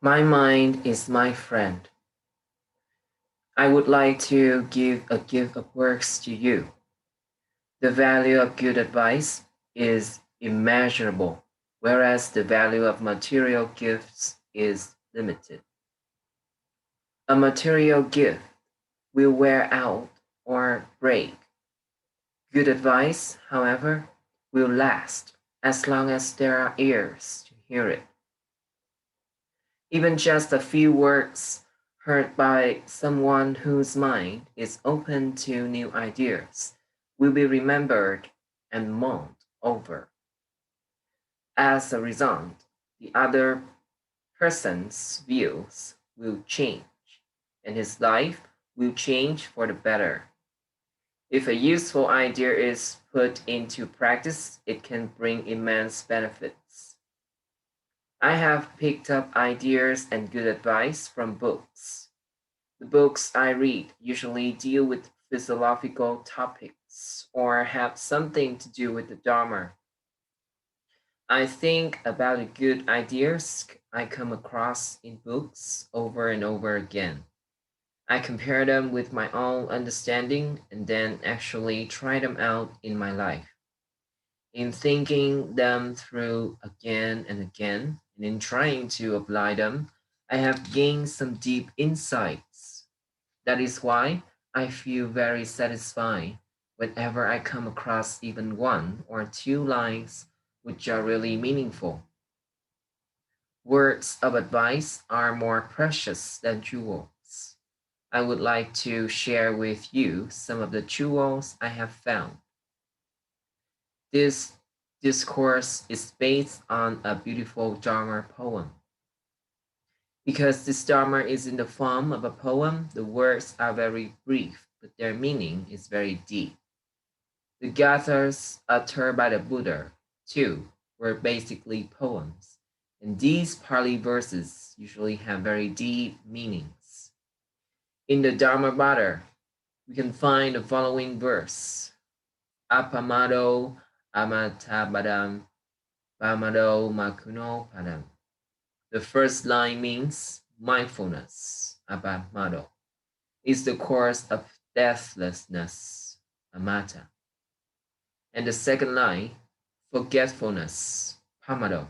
My mind is my friend. I would like to give a gift of works to you. The value of good advice is immeasurable, whereas the value of material gifts is limited. A material gift will wear out or break. Good advice, however, will last as long as there are ears to hear it. Even just a few words heard by someone whose mind is open to new ideas will be remembered and mulled over. As a result, the other person's views will change, and his life will change for the better. If a useful idea is put into practice, it can bring immense benefits. I have picked up ideas and good advice from books. The books I read usually deal with philosophical topics or have something to do with the Dharma. I think about the good ideas I come across in books over and over again. I compare them with my own understanding and then actually try them out in my life. In thinking them through again and again, and in trying to apply them, I have gained some deep insights. That is why I feel very satisfied whenever I come across even one or two lines which are really meaningful. Words of advice are more precious than jewels. I would like to share with you some of the jewels I have found. This discourse is based on a beautiful Dharma poem. Because this Dharma is in the form of a poem, the words are very brief, but their meaning is very deep. The gathas uttered by the Buddha, too, were basically poems, and these Pali verses usually have very deep meanings. In the Dharmabhata, we can find the following verse: Apamado amatabadam pamado makuno padam. The first line means mindfulness, apamado, is the course of deathlessness, amata. And the second line, forgetfulness, pamado,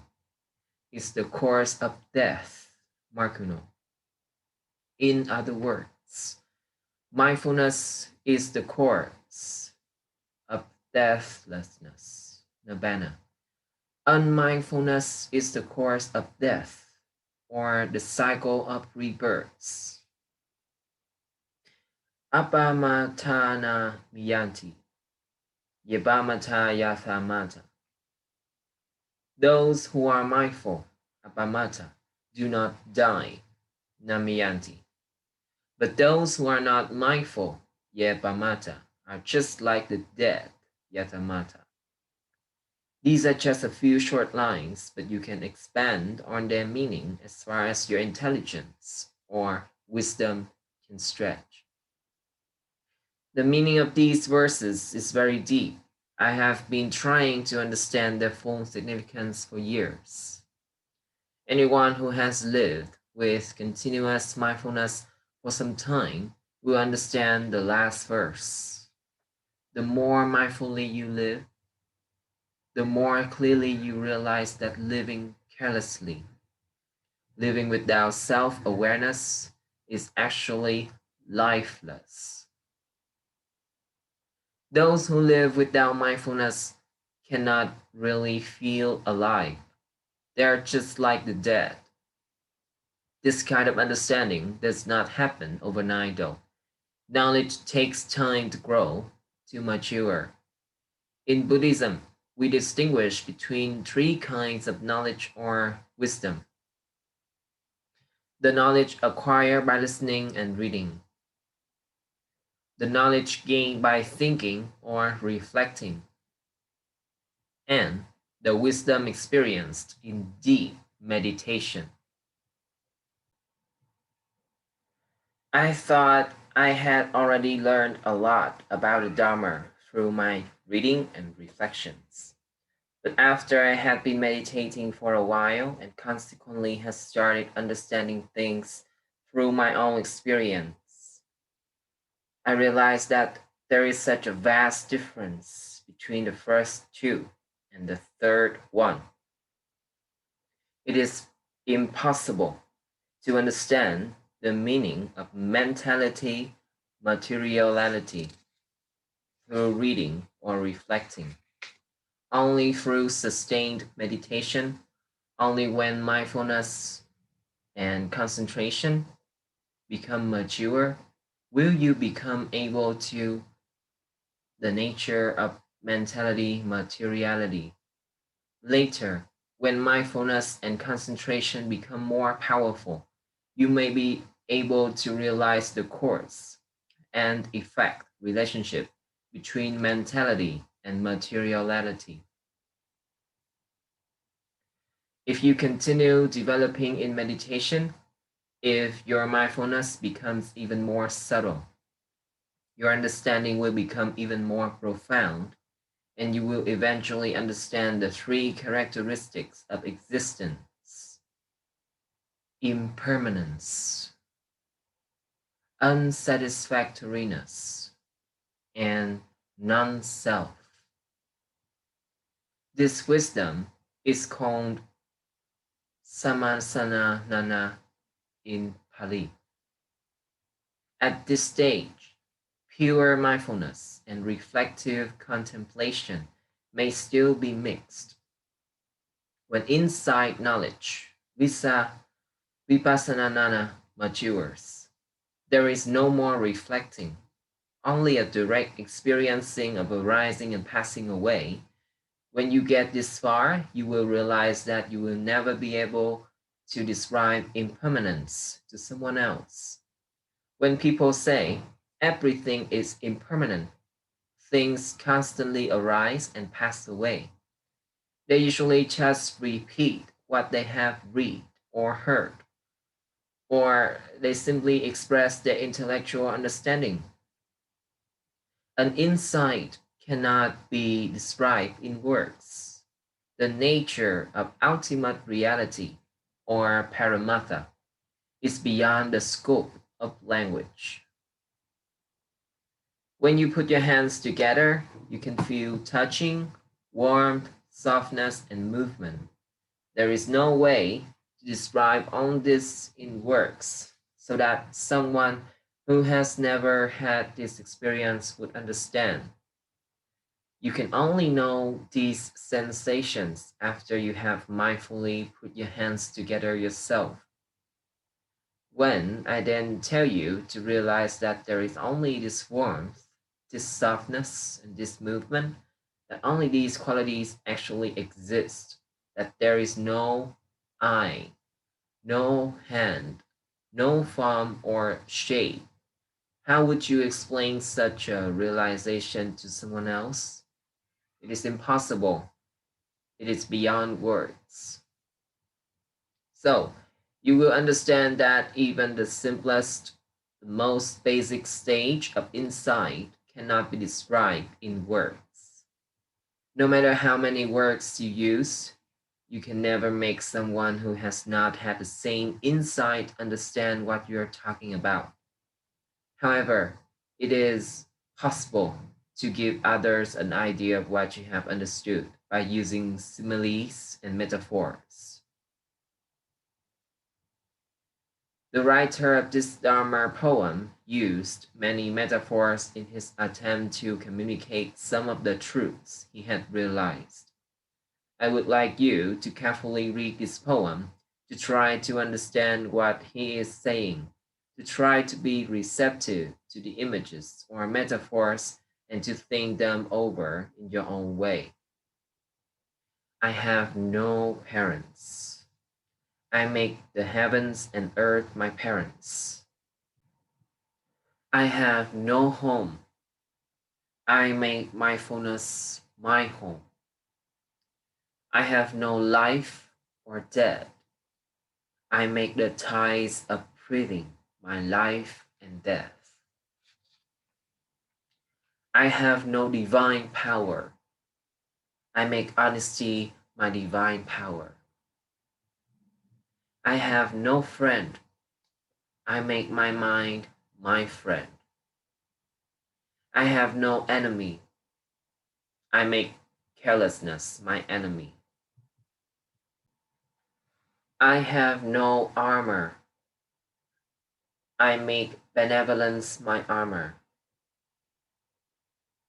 is the course of death, markuno. In other words, mindfulness is the course of deathlessness, nibbana. Unmindfulness is the course of death, or the cycle of rebirths. Apamatana miyanti, yabamata yathamata. Those who are mindful, apamata, do not die, namiyanti. But those who are not mindful, yabamata, are just like the dead, yatamata. These are just a few short lines, but you can expand on their meaning as far as your intelligence or wisdom can stretch. The meaning of these verses is very deep. I have been trying to understand their full significance for years. Anyone who has lived with continuous mindfulness for some time will understand the last verse. The more mindfully you live, the more clearly you realize that living carelessly, living without self awareness, is actually lifeless. Those who live without mindfulness cannot really feel alive. They are just like the dead. This kind of understanding does not happen overnight, though. Knowledge takes time to grow, to mature. In Buddhism, we distinguish between three kinds of knowledge or wisdom: the knowledge acquired by listening and reading, the knowledge gained by thinking or reflecting, and the wisdom experienced in deep meditation. I thought I had already learned a lot about the Dharma through my reading and reflections. But after I had been meditating for a while and consequently has started understanding things through my own experience, I realized that there is such a vast difference between the first two and the third one. It is impossible to understand the meaning of mentality, materiality through reading or reflecting. Only through sustained meditation, only when mindfulness and concentration become mature, will you become able to the nature of mentality, materiality. Later, when mindfulness and concentration become more powerful, you may be able to realize the cause and effect relationship between mentality and materiality. If you continue developing in meditation, if your mindfulness becomes even more subtle, your understanding will become even more profound, and you will eventually understand the three characteristics of existence: impermanence, unsatisfactoriness, and non self. This wisdom is called Samasananana in Pali. At this stage, pure mindfulness and reflective contemplation may still be mixed. When insight knowledge, Vipassanana matures, there is no more reflecting, only a direct experiencing of arising and passing away. When you get this far, you will realize that you will never be able to describe impermanence to someone else. When people say everything is impermanent, things constantly arise and pass away, they usually just repeat what they have read or heard, or they simply express their intellectual understanding. An insight cannot be described in words. The nature of ultimate reality, or paramatha, is beyond the scope of language. When you put your hands together, you can feel touching, warmth, softness, and movement. There is no way to describe all this in words so that someone who has never had this experience would understand. You can only know these sensations after you have mindfully put your hands together yourself. When I then tell you to realize that there is only this warmth, this softness, and this movement, that only these qualities actually exist, that there is no I, no hand, no form or shape, how would you explain such a realization to someone else? It is impossible. It is beyond words. So, you will understand that even the simplest, the most basic stage of insight cannot be described in words. No matter how many words you use, you can never make someone who has not had the same insight understand what you're talking about. However, it is possible to give others an idea of what you have understood by using similes and metaphors. The writer of this Dharma poem used many metaphors in his attempt to communicate some of the truths he had realized. I would like you to carefully read this poem to try to understand what he is saying, to try to be receptive to the images or metaphors and to think them over in your own way. I have no parents. I make the heavens and earth my parents. I have no home. I make mindfulness my home. I have no life or death. I make the ties of breathing my life and death. I have no divine power. I make honesty my divine power. I have no friend. I make my mind my friend. I have no enemy. I make carelessness my enemy. I have no armor. I make benevolence my armor.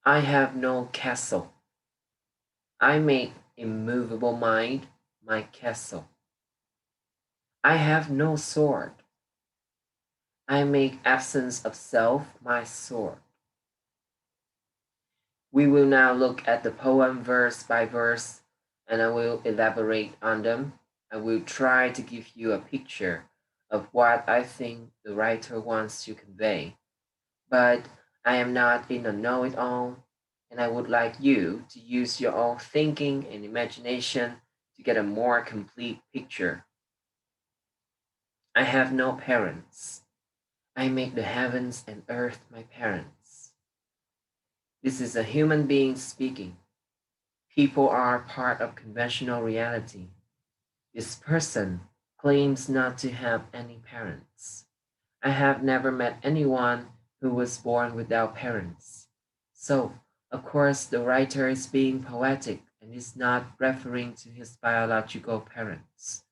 I have no castle. I make immovable mind my castle. I have no sword. I make absence of self my sword. We will now look at the poem verse by verse, and I will elaborate on them. I will try to give you a picture of what I think the writer wants to convey. But I am not in a know-it-all, and I would like you to use your own thinking and imagination to get a more complete picture. I have no parents. I make the heavens and earth my parents. This is a human being speaking. People are part of conventional reality. This person claims not to have any parents. I have never met anyone who was born without parents. So, of course, the writer is being poetic and is not referring to his biological parents.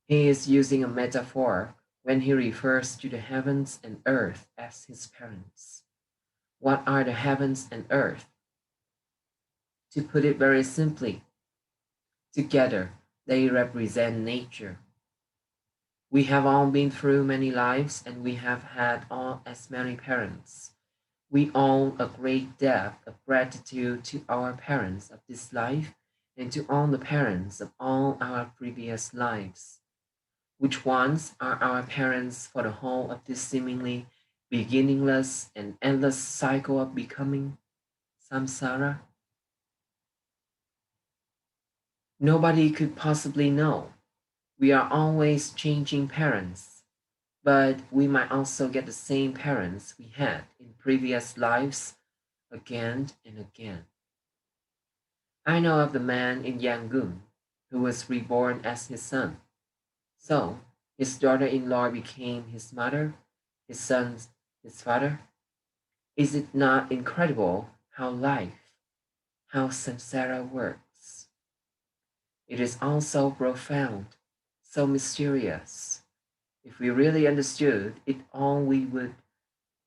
He is using a metaphor when he refers to the heavens and earth as his parents. What are the heavens and earth? To put it very simply, together they represent nature. We have all been through many lives and we have had all as many parents. We owe a great debt of gratitude to our parents of this life and to all the parents of all our previous lives. Which ones are our parents for the whole of this seemingly beginningless and endless cycle of becoming samsara? Nobody could possibly know. We are always changing parents, but we might also get the same parents we had in previous lives again and again. I know of the man in Yangon who was reborn as his son. So his daughter-in-law became his mother, his son's his father. Is it not incredible how life, how samsara works? It is all so profound, so mysterious. If we really understood it all, we would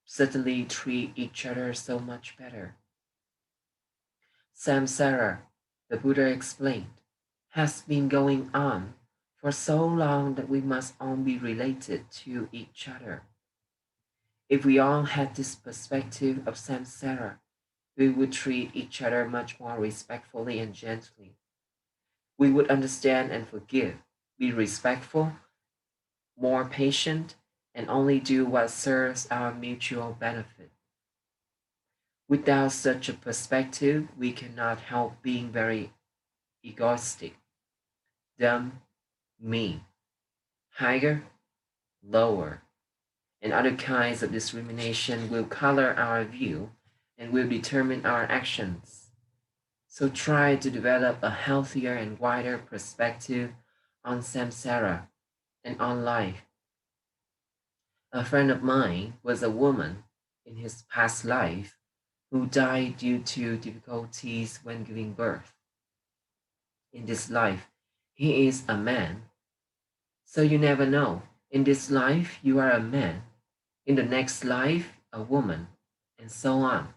certainly treat each other so much better. Samsara, the Buddha explained, has been going on for so long that we must all be related to each other. If we all had this perspective of samsara, we would treat each other much more respectfully and gently. We would understand and forgive, be respectful, more patient, and only do what serves our mutual benefit. Without such a perspective, we cannot help being very egoistic, dumb, mean, higher, lower, and other kinds of discrimination will color our view and will determine our actions. So try to develop a healthier and wider perspective on samsara and on life. A friend of mine was a woman in his past life who died due to difficulties when giving birth. In this life, he is a man. So you never know. In this life, you are a man. In the next life, a woman, and so on.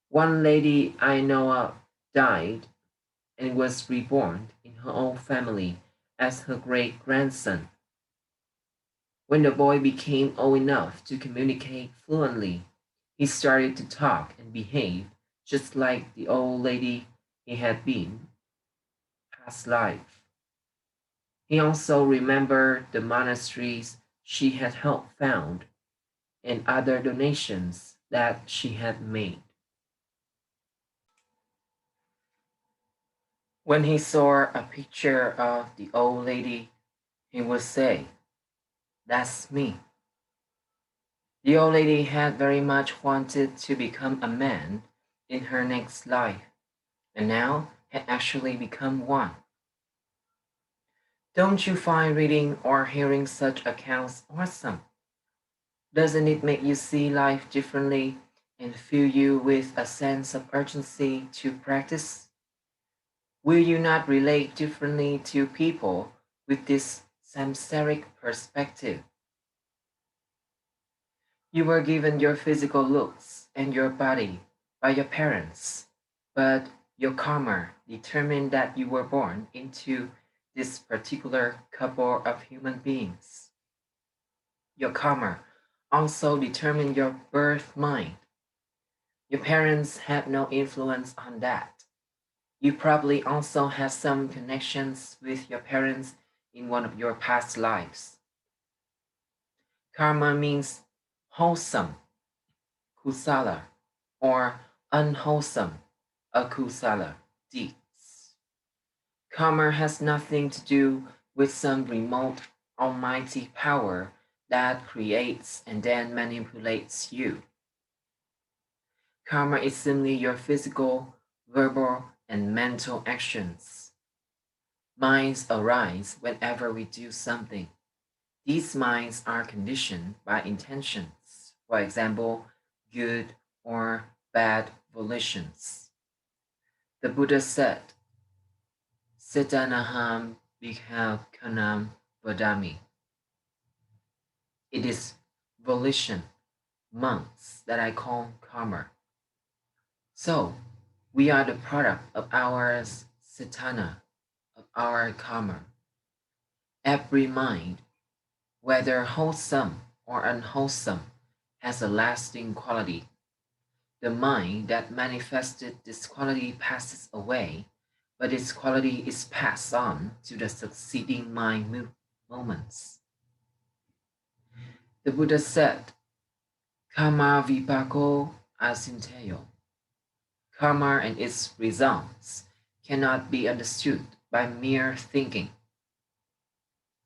One lady I know of died and was reborn in her own family as her great grandson. When the boy became old enough to communicate fluently, he started to talk and behave just like the old lady he had been past life. He also remembered the monasteries she had helped found and other donations that she had made. When he saw a picture of the old lady, he would say, "That's me." The old lady had very much wanted to become a man in her next life, and now had actually become one. Don't you find reading or hearing such accounts awesome? Doesn't it make you see life differently and fill you with a sense of urgency to practice? Will you not relate differently to people with this samsaric perspective? You were given your physical looks and your body by your parents, but your karma determined that you were born into this particular couple of human beings. Your karma also determined your birth mind. Your parents had no influence on that. You probably also have some connections with your parents in one of your past lives. Karma means wholesome, kusala, or unwholesome, akusala, deeds. Karma has nothing to do with some remote almighty power that creates and then manipulates you. Karma is simply your physical, verbal, and mental actions. Minds arise whenever we do something. These minds are conditioned by intentions, for example, good or bad volitions. The Buddha said, Siddhanaham bhikkhave kanam vadami. It is volition, monks, that I call karma. So, we are the product of our siddhana, of our karma. Every mind, whether wholesome or unwholesome, has a lasting quality. The mind that manifested this quality passes away, but its quality is passed on to the succeeding moments. The Buddha said, Karma vipako asinteyo. Karma and its results cannot be understood by mere thinking.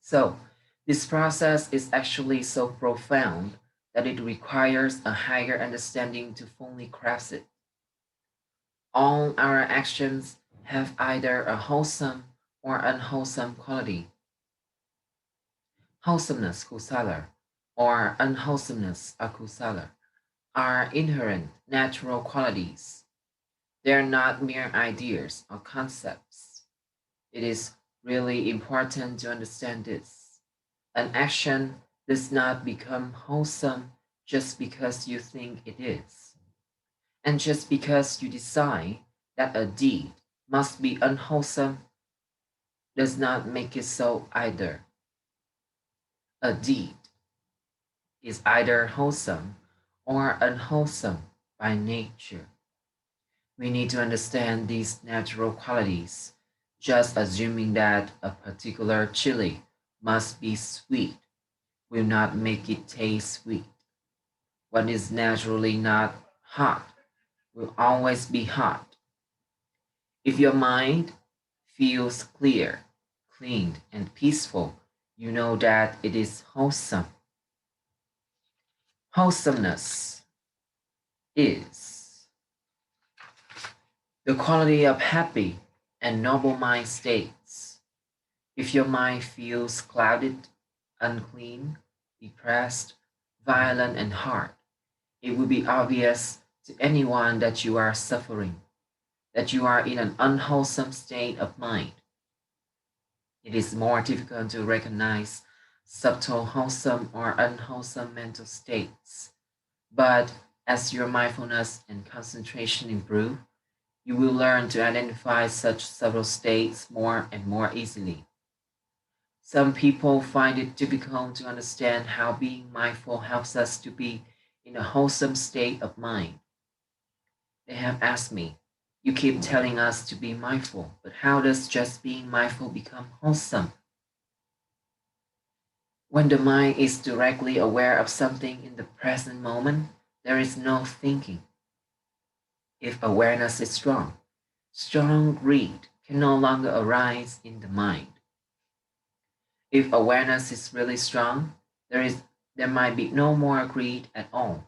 So, this process is actually so profound that it requires a higher understanding to fully grasp it. All our actions have either a wholesome or unwholesome quality. Wholesomeness, kusala, or unwholesomeness, akusala, are inherent natural qualities. They are not mere ideas or concepts. It is really important to understand this. An action does not become wholesome just because you think it is. And just because you decide that a deed must be unwholesome does not make it so either. A deed is either wholesome or unwholesome by nature. We need to understand these natural qualities. Just assuming that a particular chili must be sweet will not make it taste sweet. What is naturally not hot will always be hot. If your mind feels clear, clean, and peaceful, you know that it is wholesome. Wholesomeness is the quality of happy and noble mind states. If your mind feels clouded, unclean, depressed, violent, and hard, it will be obvious to anyone that you are suffering, that you are in an unwholesome state of mind. It is more difficult to recognize subtle wholesome or unwholesome mental states. But as your mindfulness and concentration improve, you will learn to identify such subtle states more and more easily. Some people find it difficult to understand how being mindful helps us to be in a wholesome state of mind. They have asked me, you keep telling us to be mindful, but how does just being mindful become wholesome? When the mind is directly aware of something in the present moment, there is no thinking. If awareness is strong, strong greed can no longer arise in the mind. If awareness is really strong, there might be no more greed at all.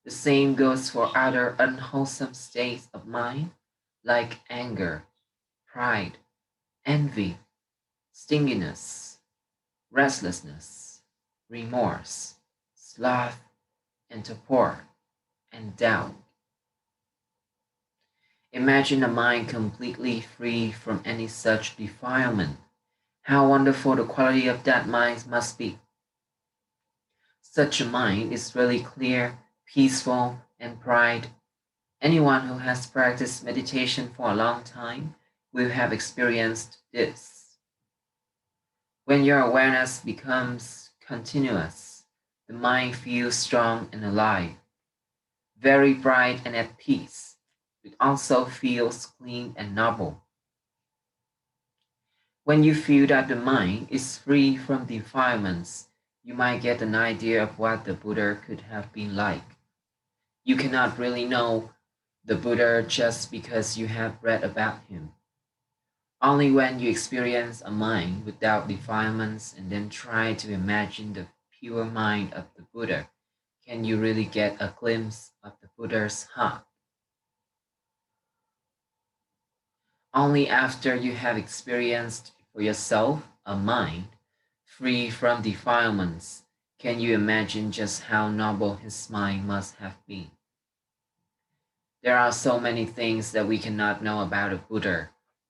The same goes for other unwholesome states of mind, like anger, pride, envy, stinginess, restlessness, remorse, sloth, and torpor, and doubt. Imagine a mind completely free from any such defilement. How wonderful the quality of that mind must be. Such a mind is really clear, peaceful, and bright. Anyone who has practiced meditation for a long time will have experienced this. When your awareness becomes continuous, the mind feels strong and alive, very bright and at peace. It also feels clean and noble. When you feel that the mind is free from defilements, you might get an idea of what the Buddha could have been like. You cannot really know the Buddha just because you have read about him. Only when you experience a mind without defilements and then try to imagine the pure mind of the Buddha can you really get a glimpse of the Buddha's heart. Only after you have experienced for yourself a mind free from defilements can you imagine just how noble his mind must have been. There are so many things that we cannot know about a Buddha,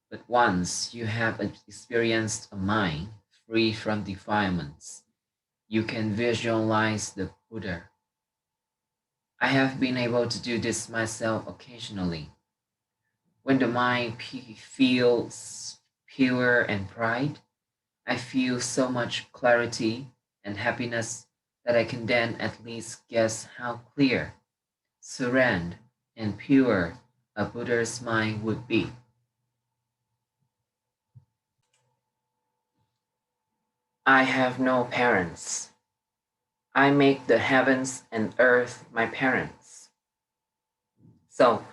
but once you have experienced a mind free from defilements, you can visualize the Buddha. I have been able to do this myself occasionally. When the mind feels pure and bright, I feel so much clarity and happiness that I can then at least guess how clear, serene, and pure a Buddha's mind would be. I have no parents. I make the heavens and earth my parents. So,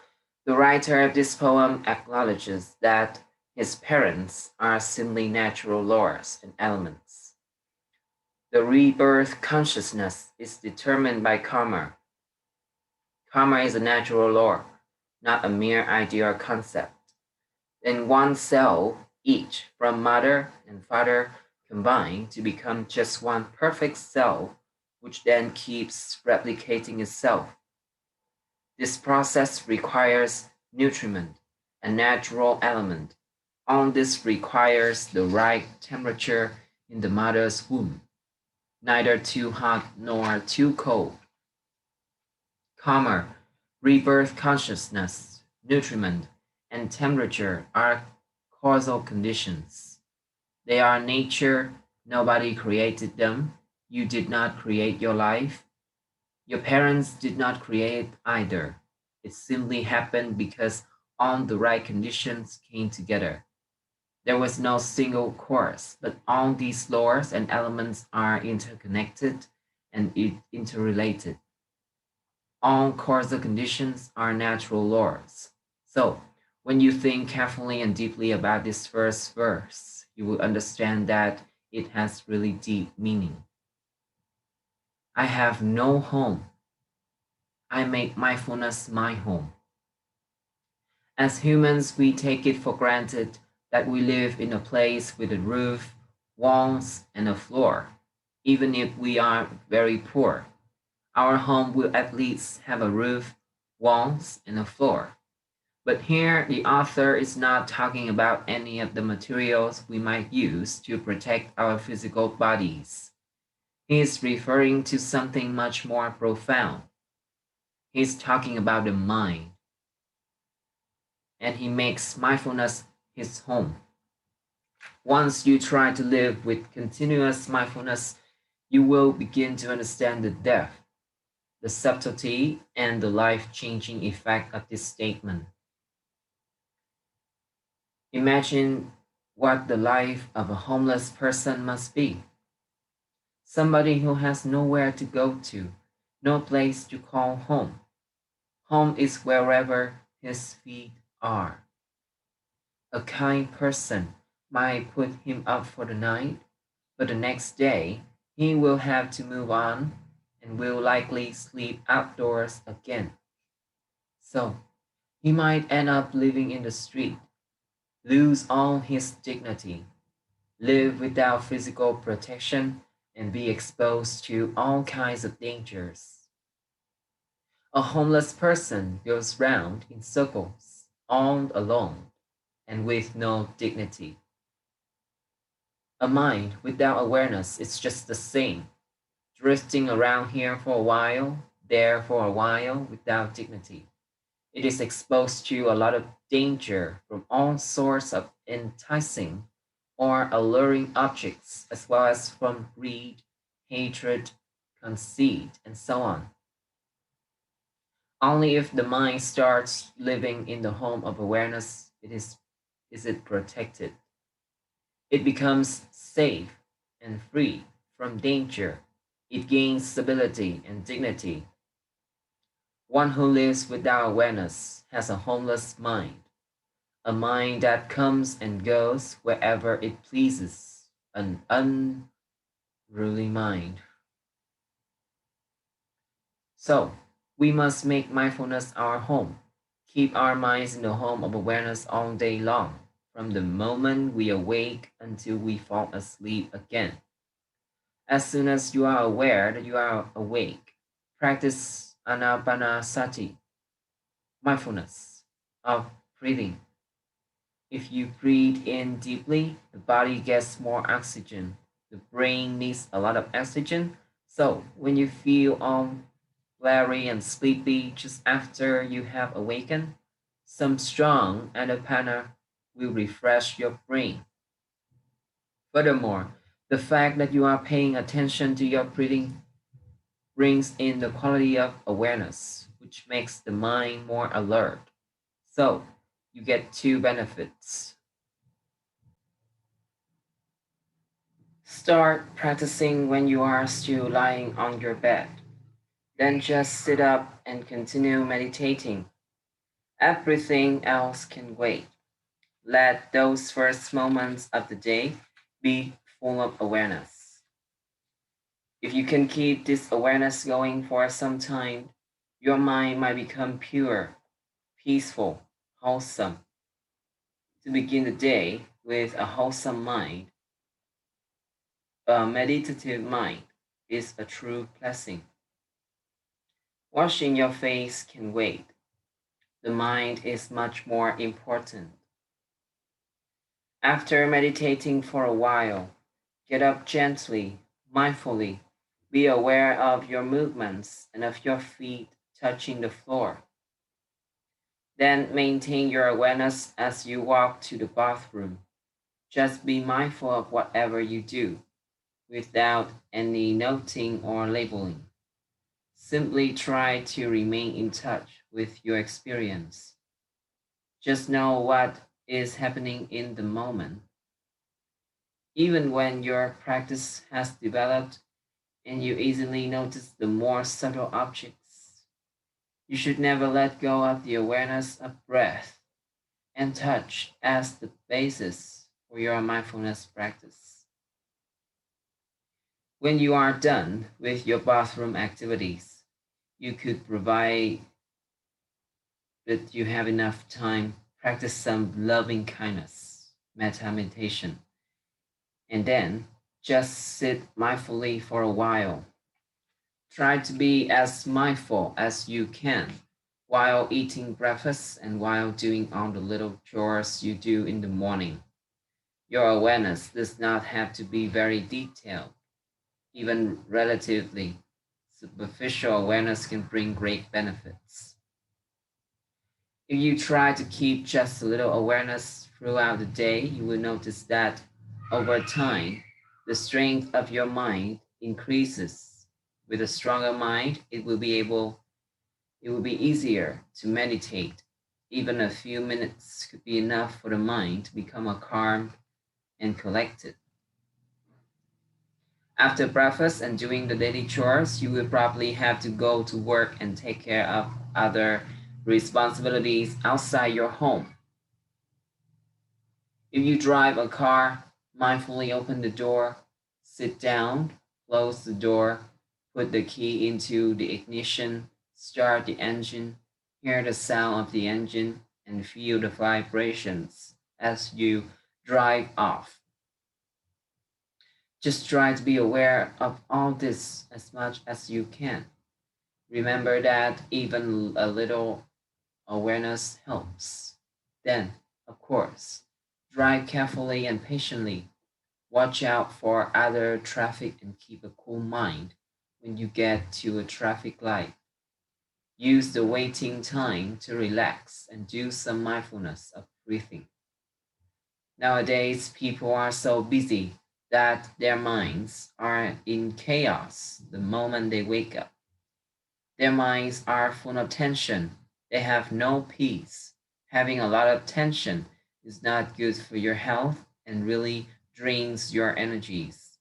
the writer of this poem acknowledges that his parents are simply natural laws and elements. The rebirth consciousness is determined by karma. Karma is a natural law, not a mere idea or concept. In one cell, each from mother and father combine to become just one perfect cell, which then keeps replicating itself. This process requires nutriment, a natural element. All this requires the right temperature in the mother's womb, neither too hot nor too cold. Karma, rebirth consciousness, nutriment, and temperature are causal conditions. They are nature, nobody created them. You did not create your life. Your parents did not create it either. It simply happened because all the right conditions came together. There was no single cause, but all these laws and elements are interconnected and interrelated. All causal conditions are natural laws. So, when you think carefully and deeply about this first verse, you will understand that it has really deep meaning. I have no home. I make mindfulness my home. As humans, we take it for granted that we live in a place with a roof, walls, and a floor. Even if we are very poor, our home will at least have a roof, walls, and a floor. But here, the author is not talking about any of the materials we might use to protect our physical bodies. He is referring to something much more profound. He's talking about the mind, and he makes mindfulness his home. Once you try to live with continuous mindfulness, you will begin to understand the depth, the subtlety, and the life changing effect of this statement. Imagine what the life of a homeless person must be. Somebody who has nowhere to go to, no place to call home. Home is wherever his feet are. A kind person might put him up for the night, but the next day he will have to move on and will likely sleep outdoors again. So He might end up living in the street, lose all his dignity, live without physical protection, and be exposed to all kinds of dangers. A homeless person goes round in circles, all alone, and with no dignity. A mind without awareness is just the same, drifting around here for a while, there for a while, without dignity. It is exposed to a lot of danger from all sorts of enticing or alluring objects, as well as from greed, hatred, conceit, and so on. Only if the mind starts living in the home of awareness is it protected. It becomes safe and free from danger. It gains stability and dignity. One who lives without awareness has a homeless mind, a mind that comes and goes wherever it pleases, an unruly mind. So, we must make mindfulness our home, keep our minds in the home of awareness all day long, from the moment we awake until we fall asleep again. As soon as you are aware that you are awake, practice anapanasati, mindfulness of breathing. If you breathe in deeply, the body gets more oxygen. The brain needs a lot of oxygen. So when you feel all flary and sleepy just after you have awakened, some strong anapana will refresh your brain. Furthermore, the fact that you are paying attention to your breathing brings in the quality of awareness, which makes the mind more alert. So you get two benefits. Start practicing when you are still lying on your bed. Then just sit up and continue meditating. Everything else can wait. Let those first moments of the day be full of awareness. If you can keep this awareness going for some time, your mind might become pure, peaceful, wholesome. To begin the day with a wholesome mind, a meditative mind, is a true blessing. Washing your face can wait. The mind is much more important. After meditating for a while, get up gently, mindfully. Be aware of your movements and of your feet touching the floor. Then maintain your awareness as you walk to the bathroom. Just be mindful of whatever you do without any noting or labeling. Simply try to remain in touch with your experience. Just know what is happening in the moment. Even when your practice has developed and you easily notice the more subtle objects, you should never let go of the awareness of breath and touch as the basis for your mindfulness practice. When you are done with your bathroom activities, you could provide that you have enough time, practice some loving kindness, metta meditation, and then just sit mindfully for a while. Try to be as mindful as you can while eating breakfast and while doing all the little chores you do in the morning. Your awareness does not have to be very detailed. Even relatively superficial awareness can bring great benefits. If you try to keep just a little awareness throughout the day, you will notice that over time, the strength of your mind increases. With a stronger mind, it will be easier to meditate. Even a few minutes could be enough for the mind to become a calm and collected. After breakfast and doing the daily chores, you will probably have to go to work and take care of other responsibilities outside your home. If you drive a car, mindfully open the door, sit down, close the door, put the key into the ignition, start the engine. Hear the sound of the engine and feel the vibrations as you drive off. Just try to be aware of all this as much as you can. Remember that even a little awareness helps. Then, of course, drive carefully and patiently. Watch out for other traffic and keep a cool mind when you get to a traffic light. Use the waiting time to relax and do some mindfulness of breathing. Nowadays, people are so busy that their minds are in chaos the moment they wake up. Their minds are full of tension. They have no peace. Having a lot of tension is not good for your health and really drains your energies.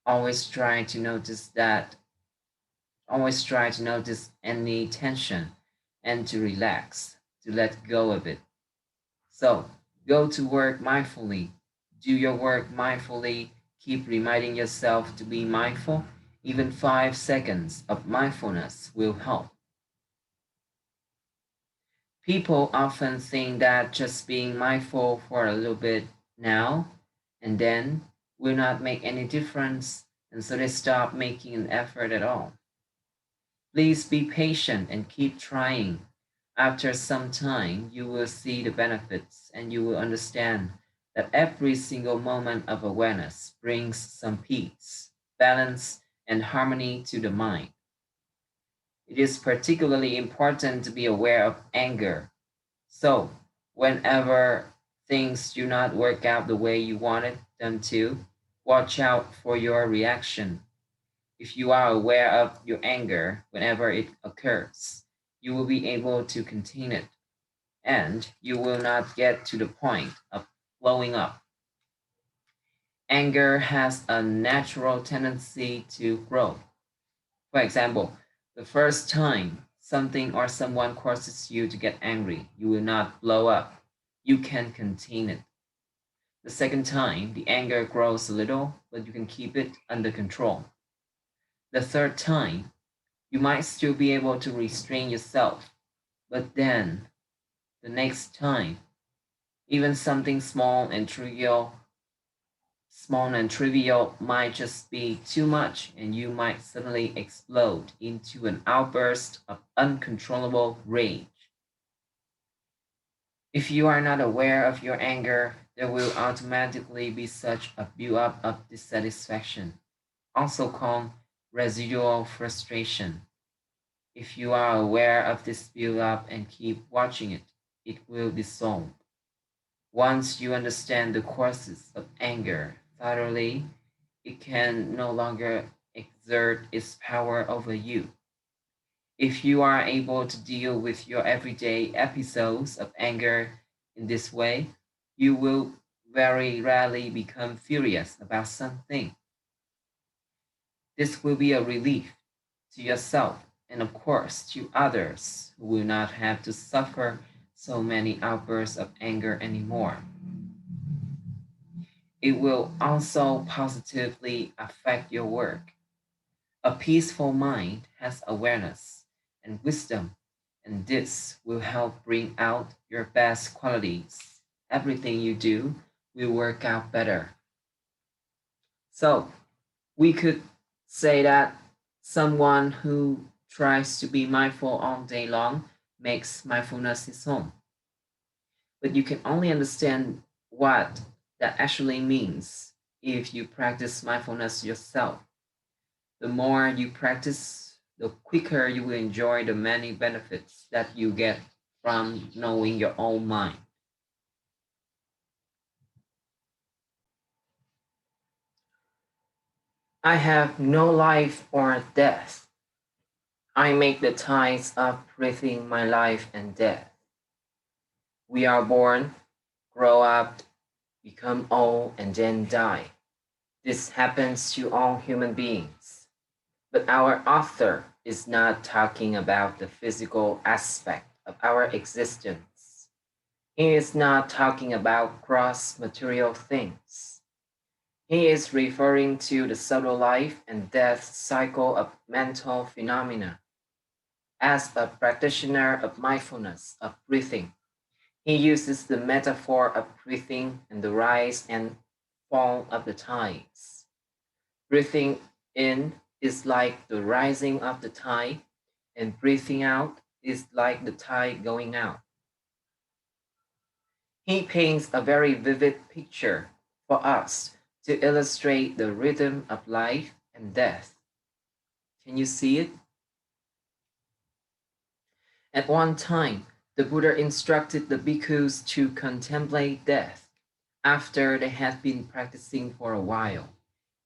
Always try to notice that, always try to notice any tension and to relax, to let go of it. So go to work mindfully, do your work mindfully, keep reminding yourself to be mindful. Even 5 seconds of mindfulness will help. People often think that just being mindful for a little bit now and then will not make any difference, and so they stop making an effort at all. Please be patient and keep trying. After some time, you will see the benefits and you will understand that every single moment of awareness brings some peace, balance, and harmony to the mind. It is particularly important to be aware of anger. So, whenever things do not work out the way you wanted them to, watch out for your reaction. If you are aware of your anger whenever it occurs, you will be able to contain it and you will not get to the point of blowing up. Anger has a natural tendency to grow. For example, the first time something or someone causes you to get angry, you will not blow up. You can contain it. The second time, the anger grows a little, but you can keep it under control. The third time, you might still be able to restrain yourself, but then the next time, even something small and trivial might just be too much, and you might suddenly explode into an outburst of uncontrollable rage. If you are not aware of your anger, there will automatically be such a build-up of dissatisfaction, also called residual frustration. If you are aware of this build-up and keep watching it, it will dissolve. Once you understand the causes of anger thoroughly, it can no longer exert its power over you. If you are able to deal with your everyday episodes of anger in this way, you will very rarely become furious about something. This will be a relief to yourself and, of course, to others who will not have to suffer so many outbursts of anger anymore. It will also positively affect your work. A peaceful mind has awareness and wisdom, and this will help bring out your best qualities. Everything you do will work out better. So, we could say that someone who tries to be mindful all day long makes mindfulness his home. But you can only understand what that actually means if you practice mindfulness yourself. The more you practice, the quicker you will enjoy the many benefits that you get from knowing your own mind. I have no life or death. I make the ties of breathing my life and death. We are born, grow up, become old, and then die. This happens to all human beings. But our author is not talking about the physical aspect of our existence. He is not talking about gross material things. He is referring to the subtle life and death cycle of mental phenomena. As a practitioner of mindfulness of breathing, he uses the metaphor of breathing and the rise and fall of the tides. Breathing in is like the rising of the tide, and breathing out is like the tide going out. He paints a very vivid picture for us to illustrate the rhythm of life and death. Can you see it? At one time, the Buddha instructed the bhikkhus to contemplate death after they had been practicing for a while.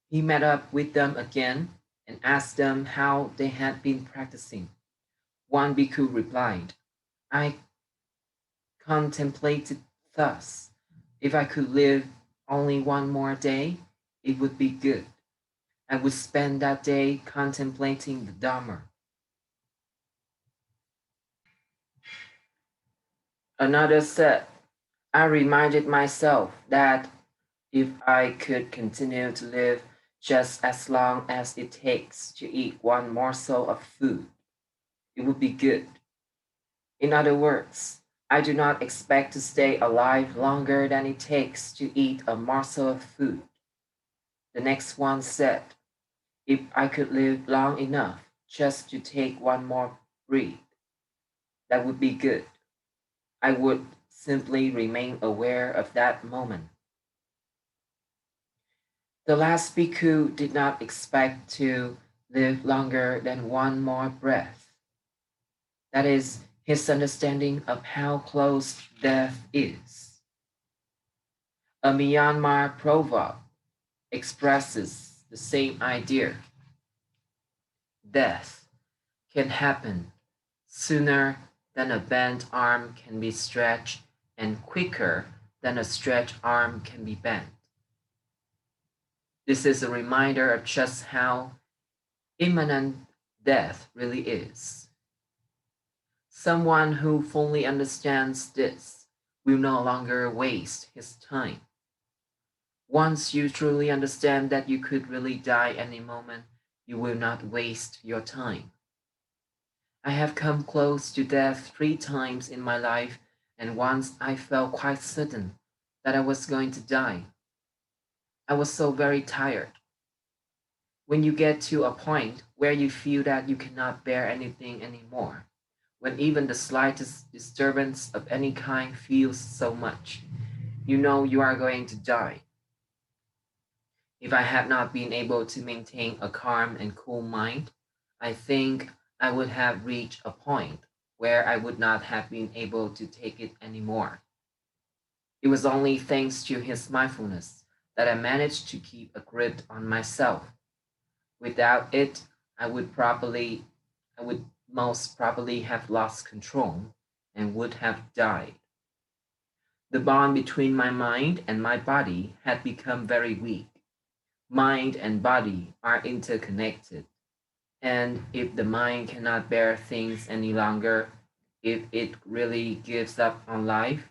He met up with them again and asked them how they had been practicing. One bhikkhu replied, I contemplated thus. If I could live only one more day, it would be good. I would spend that day contemplating the Dharma. Another said, I reminded myself that if I could continue to live just as long as it takes to eat one morsel of food, it would be good. In other words, I do not expect to stay alive longer than it takes to eat a morsel of food. The next one said, if I could live long enough just to take one more breath, that would be good. I would simply remain aware of that moment. The last bhikkhu did not expect to live longer than one more breath. That is his understanding of how close death is. A Myanmar proverb expresses the same idea. Death can happen sooner than a bent arm can be stretched and quicker than a stretched arm can be bent. This is a reminder of just how imminent death really is. Someone who fully understands this will no longer waste his time. Once you truly understand that you could really die any moment, you will not waste your time. I have come close to death 3 times in my life, and once I felt quite certain that I was going to die. I was so very tired. When you get to a point where you feel that you cannot bear anything anymore, when even the slightest disturbance of any kind feels so much, you know you are going to die. If I had not been able to maintain a calm and cool mind, I think I would have reached a point where I would not have been able to take it anymore. It was only thanks to his mindfulness that I managed to keep a grip on myself. Without it, I would most probably have lost control and would have died. The bond between my mind and my body had become very weak. Mind and body are interconnected. And if the mind cannot bear things any longer, if it really gives up on life,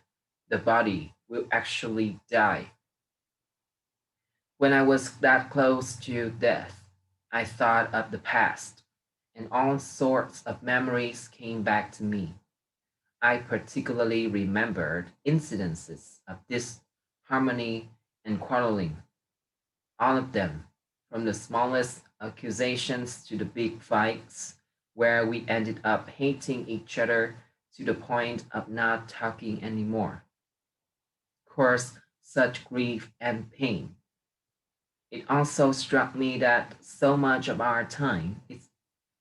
the body will actually die. When I was that close to death, I thought of the past, and all sorts of memories came back to me. I particularly remembered incidences of disharmony and quarreling, all of them, from the smallest accusations to the big fights, where we ended up hating each other to the point of not talking anymore. Of course, such grief and pain. It also struck me that so much of our time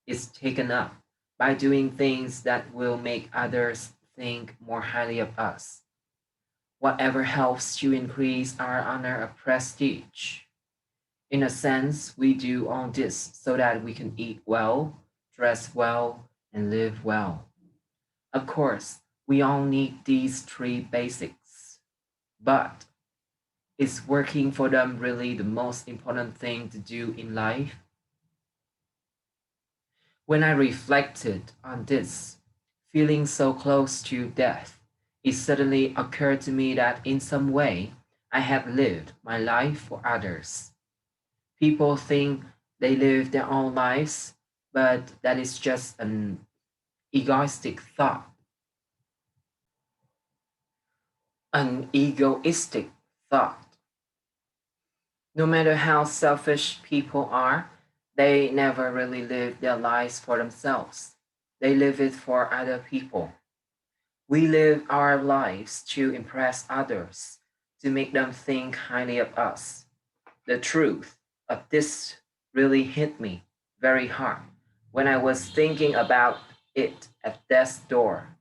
is taken up by doing things that will make others think more highly of us. Whatever helps to increase our honor of prestige. In a sense, we do all this so that we can eat well, dress well, and live well. Of course, we all need these 3 basics. But is working for them really the most important thing to do in life? When I reflected on this, feeling so close to death, it suddenly occurred to me that in some way I have lived my life for others. People think they live their own lives, but that is just an egoistic thought, an egoistic thought. No matter how selfish people are, they never really live their lives for themselves. They live it for other people. We live our lives to impress others, to make them think highly of us. The truth of this really hit me very hard when I was thinking about it at death's door.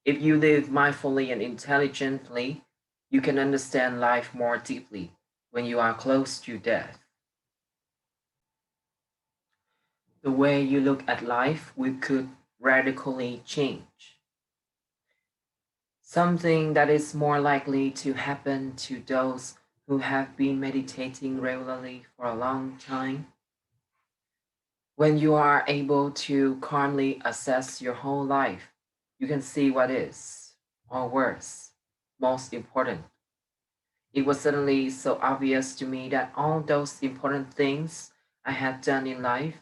If you live mindfully and intelligently, you can understand life more deeply when you are close to death. The way you look at life will could radically change. Something that is more likely to happen to those who have been meditating regularly for a long time. When you are able to calmly assess your whole life, you can see what is, or worse, most important. It was suddenly so obvious to me that all those important things I had done in life,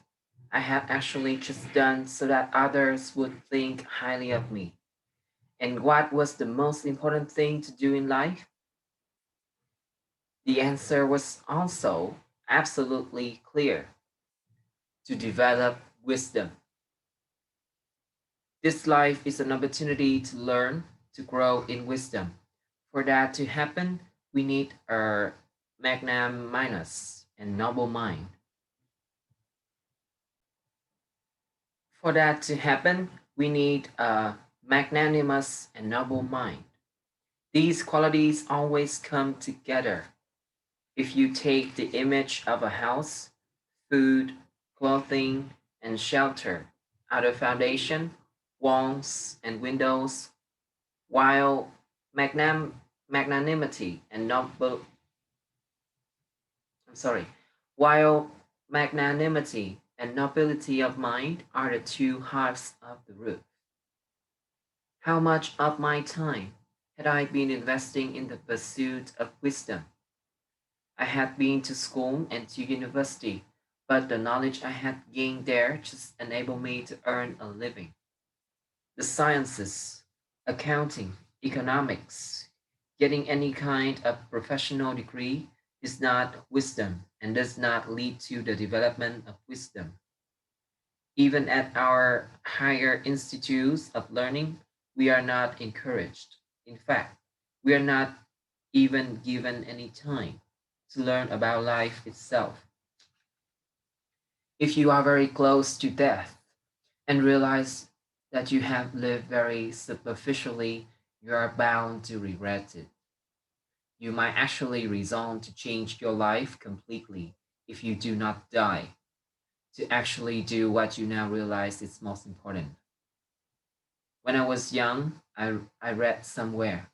I had actually just done so that others would think highly of me. And what was the most important thing to do in life? The answer was also absolutely clear: to develop wisdom. This life is an opportunity to learn, to grow in wisdom. For that to happen, we need a magnanimous and noble mind. For that to happen, we need a magnanimous and noble mind. These qualities always come together. If you take the image of a house, food, clothing, and shelter out of foundation, walls, and windows, while magnanimity and noble, I'm sorry, while magnanimity and nobility of mind are the two halves of the roof. How much of my time had I been investing in the pursuit of wisdom? I had been to school and to university, but the knowledge I had gained there just enabled me to earn a living. The sciences, accounting, economics, getting any kind of professional degree is not wisdom and does not lead to the development of wisdom. Even at our higher institutes of learning, we are not encouraged. In fact, we are not even given any time to learn about life itself. If you are very close to death and realize that you have lived very superficially, you are bound to regret it. You might actually resolve to change your life completely if you do not die, to actually do what you now realize is most important. When I was young, I read somewhere: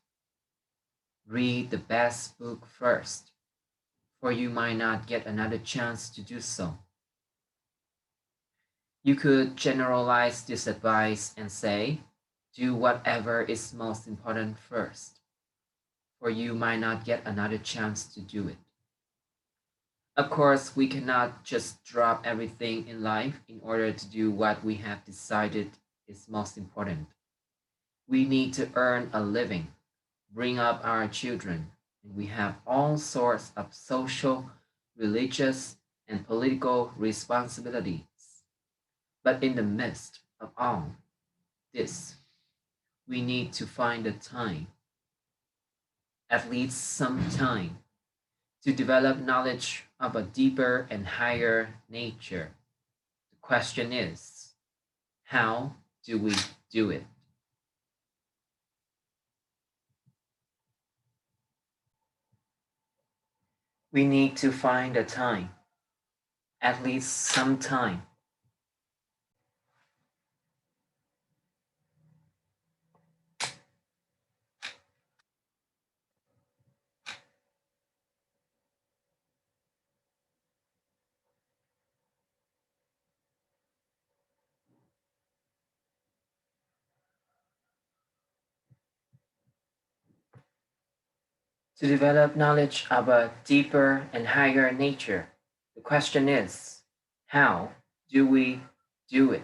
read the best book first, for you might not get another chance to do so. You could generalize this advice and say, do whatever is most important first, for you might not get another chance to do it. Of course, we cannot just drop everything in life in order to do what we have decided is most important. We need to earn a living, bring up our children, and we have all sorts of social, religious, and political responsibilities. But in the midst of all this, we need to find the time, at least some time, to develop knowledge of a deeper and higher nature. The question is, how do we do it? We need to find the time, at least some time. To develop knowledge of a deeper and higher nature. The question is, how do we do it?